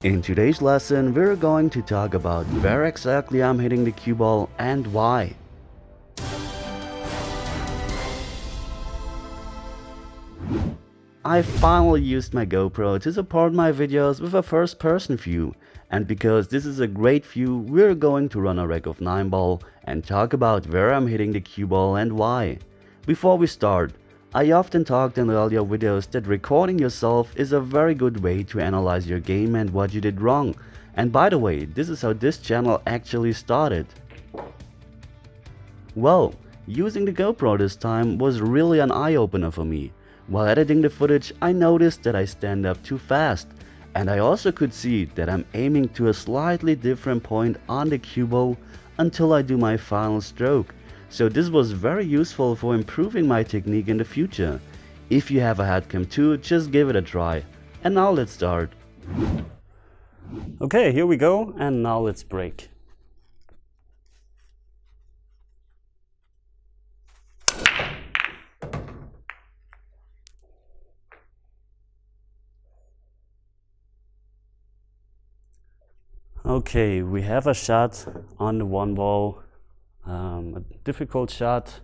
In today's lesson, we're going to talk about where exactly I'm hitting the cue ball and why. I finally used my GoPro to support my videos with a first-person view, and because this is a great view, we're going to run a rack of 9 ball and talk about where I'm hitting the cue ball and why. Before we start, I often talked in earlier videos that recording yourself is a very good way to analyze your game and what you did wrong. And by the way, this is how this channel actually started. Well, using the GoPro this time was really an eye-opener for me. While editing the footage, I noticed that I stand up too fast, and I also could see that I'm aiming to a slightly different point on the cue ball until I do my final stroke. So this was very useful for improving my technique in the future. If you have a headcam too, just give it a try. And now let's start. Okay, here we go, and now let's break. Okay, we have a shot on the 1 ball, a difficult shot,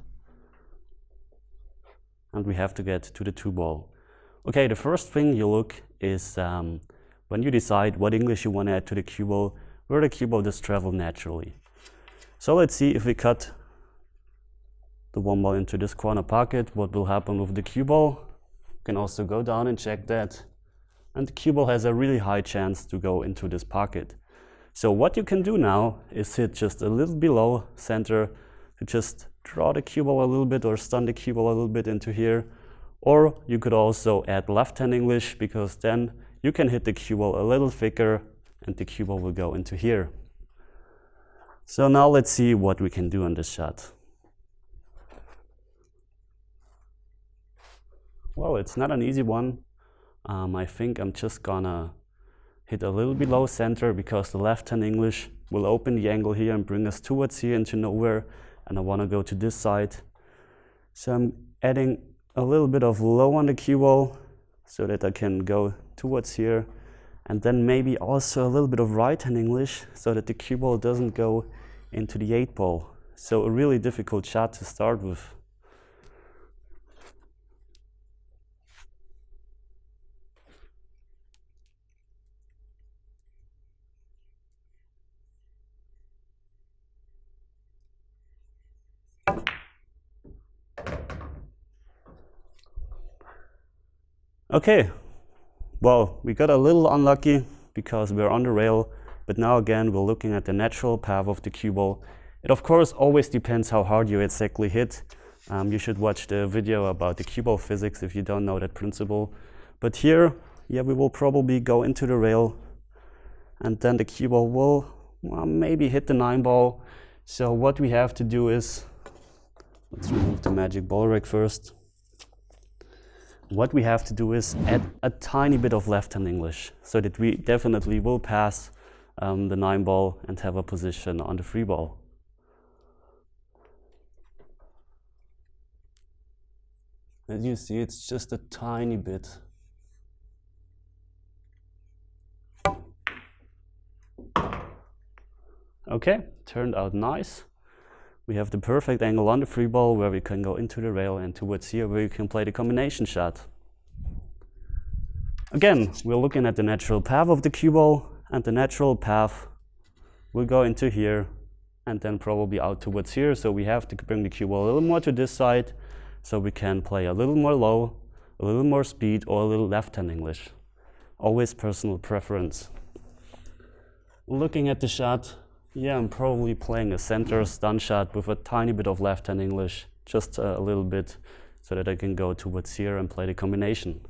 and we have to get to the 2 ball. Okay, the first thing you look is when you decide what English you want to add to the cue ball, where the cue ball does travel naturally. So let's see if we cut the 1 ball into this corner pocket, what will happen with the cue ball. You can also go down and check that, and the cue ball has a really high chance to go into this pocket. So what you can do now is hit just a little below center to just draw the cue ball a little bit or stun the cue ball a little bit into here. Or you could also add left hand English, because then you can hit the cue ball a little thicker and the cue ball will go into here. So now let's see what we can do on this shot. Well, it's not an easy one. I think I'm just gonna hit a little below center, because the left hand English will open the angle here and bring us towards here into nowhere, and I want to go to this side. So I'm adding a little bit of low on the cue ball so that I can go towards here, and then maybe also a little bit of right hand English so that the cue ball doesn't go into the 8 ball. So a really difficult shot to start with. Okay, well, we got a little unlucky because we're on the rail, but now again we're looking at the natural path of the cue ball. It of course always depends how hard you exactly hit. You should watch the video about the cue ball physics if you don't know that principle. But here, yeah, we will probably go into the rail, and then the cue ball will maybe hit the 9 ball. So what we have to do is, let's remove the magic ball rack first. What we have to do is add a tiny bit of left hand English so that we definitely will pass the 9 ball and have a position on the 3 ball. As you see, it's just a tiny bit. Okay, turned out nice. We have the perfect angle on the 3 ball where we can go into the rail, and towards here where you can play the combination shot. Again, we're looking at the natural path of the cue ball, and the natural path will go into here and then probably out towards here. So we have to bring the cue ball a little more to this side so we can play a little more low, a little more speed, or a little left hand English. Always personal preference. Looking at the shot, yeah, I'm probably playing a center stun shot with a tiny bit of left hand English, just a little bit, so that I can go towards here and play the combination.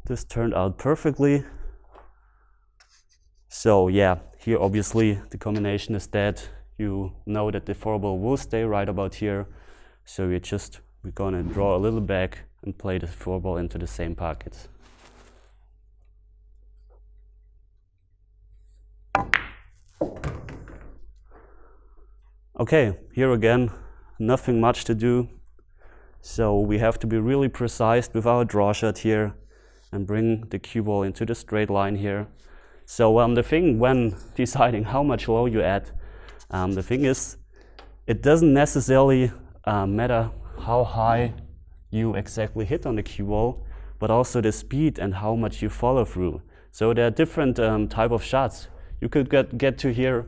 This turned out perfectly. So yeah, here obviously the combination is dead. You know that the 4 ball will stay right about here. So we're gonna draw a little back and play the 4 ball into the same pocket. Okay, here again, nothing much to do. So we have to be really precise with our draw shot here and bring the cue ball into the straight line here. So the thing when deciding how much low you add, the thing is, it doesn't necessarily matter how high you exactly hit on the cue ball, but also the speed and how much you follow through. So there are different type of shots. You could get to here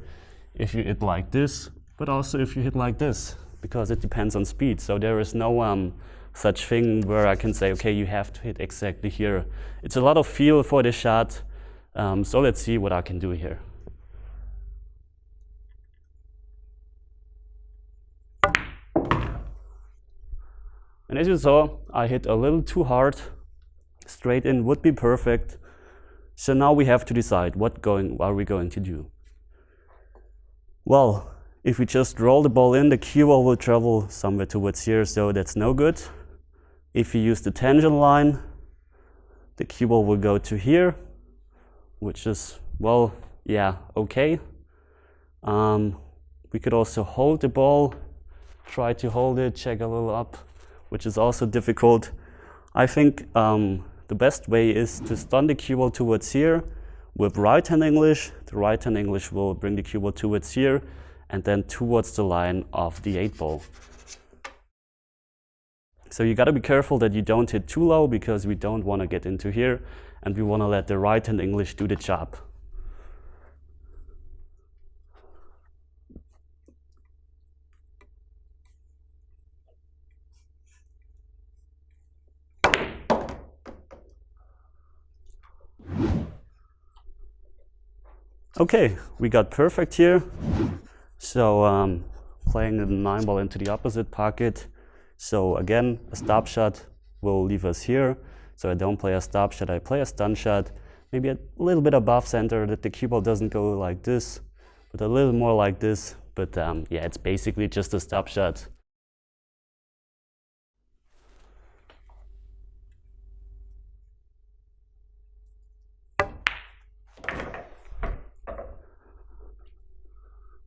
if you hit like this, but also if you hit like this, because it depends on speed. So there is no such thing where I can say, okay, you have to hit exactly here. It's a lot of feel for the shot. So let's see what I can do here. And as you saw, I hit a little too hard. Straight in would be perfect. So now we have to decide what are we going to do. Well, if we just roll the ball in, the cue ball will travel somewhere towards here, so that's no good. If you use the tangent line, the cue ball will go to here, which is, well, yeah, okay. We could also hold the ball, try to hold it, check a little up, which is also difficult. I think the best way is to stun the cue ball towards here with right-hand English. The right-hand English will bring the cue ball towards here and then towards the line of the 8-ball. So you gotta be careful that you don't hit too low, because we don't wanna get into here and we wanna let the right-hand English do the job. Okay, we got perfect here. So playing the 9-ball into the opposite pocket. So again, a stop shot will leave us here. So I don't play a stop shot, I play a stun shot. Maybe a little bit above center, that the cue ball doesn't go like this, but a little more like this. But yeah, it's basically just a stop shot.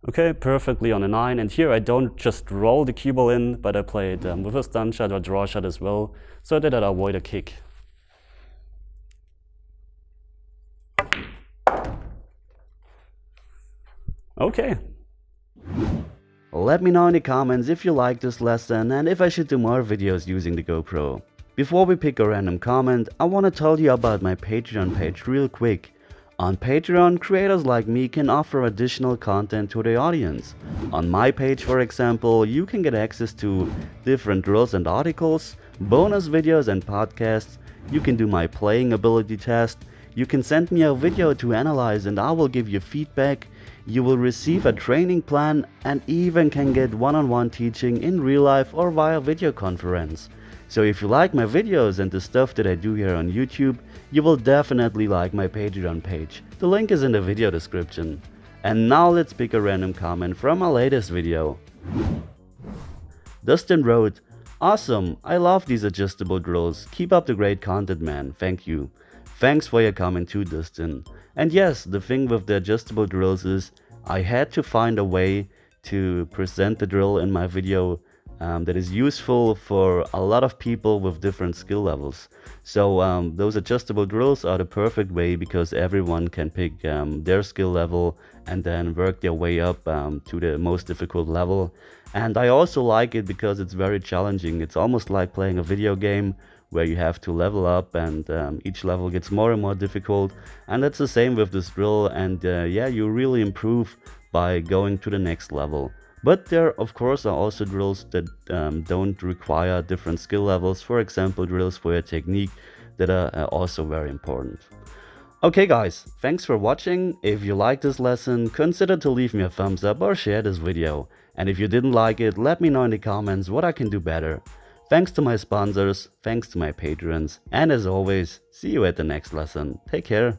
Okay, perfectly on a 9, and here I don't just roll the cue ball in, but I play it with a stun shot or draw shot as well, so that I avoid a kick. Okay. Let me know in the comments if you like this lesson and if I should do more videos using the GoPro. Before we pick a random comment, I want to tell you about my Patreon page real quick. On Patreon, creators like me can offer additional content to the audience. On my page, for example, you can get access to different drills and articles, bonus videos and podcasts. You can do my playing ability test. You can send me a video to analyze and I will give you feedback. You will receive a training plan and even can get one-on-one teaching in real life or via video conference. So if you like my videos and the stuff that I do here on YouTube, you will definitely like my Patreon page. The link is in the video description. And now let's pick a random comment from my latest video. Dustin wrote, "Awesome, I love these adjustable drills. Keep up the great content, man. Thank you." Thanks for your comment too, Dustin. And yes, the thing with the adjustable drills is I had to find a way to present the drill in my video that is useful for a lot of people with different skill levels. So those adjustable drills are the perfect way, because everyone can pick their skill level and then work their way up to the most difficult level. And I also like it because it's very challenging. It's almost like playing a video game where you have to level up, and each level gets more and more difficult. And that's the same with this drill, and yeah, you really improve by going to the next level. But there, of course, are also drills that don't require different skill levels. For example, drills for your technique that are also very important. Okay guys, thanks for watching. If you liked this lesson, consider to leave me a thumbs up or share this video. And if you didn't like it, let me know in the comments what I can do better. Thanks to my sponsors, thanks to my patrons, and as always, see you at the next lesson. Take care.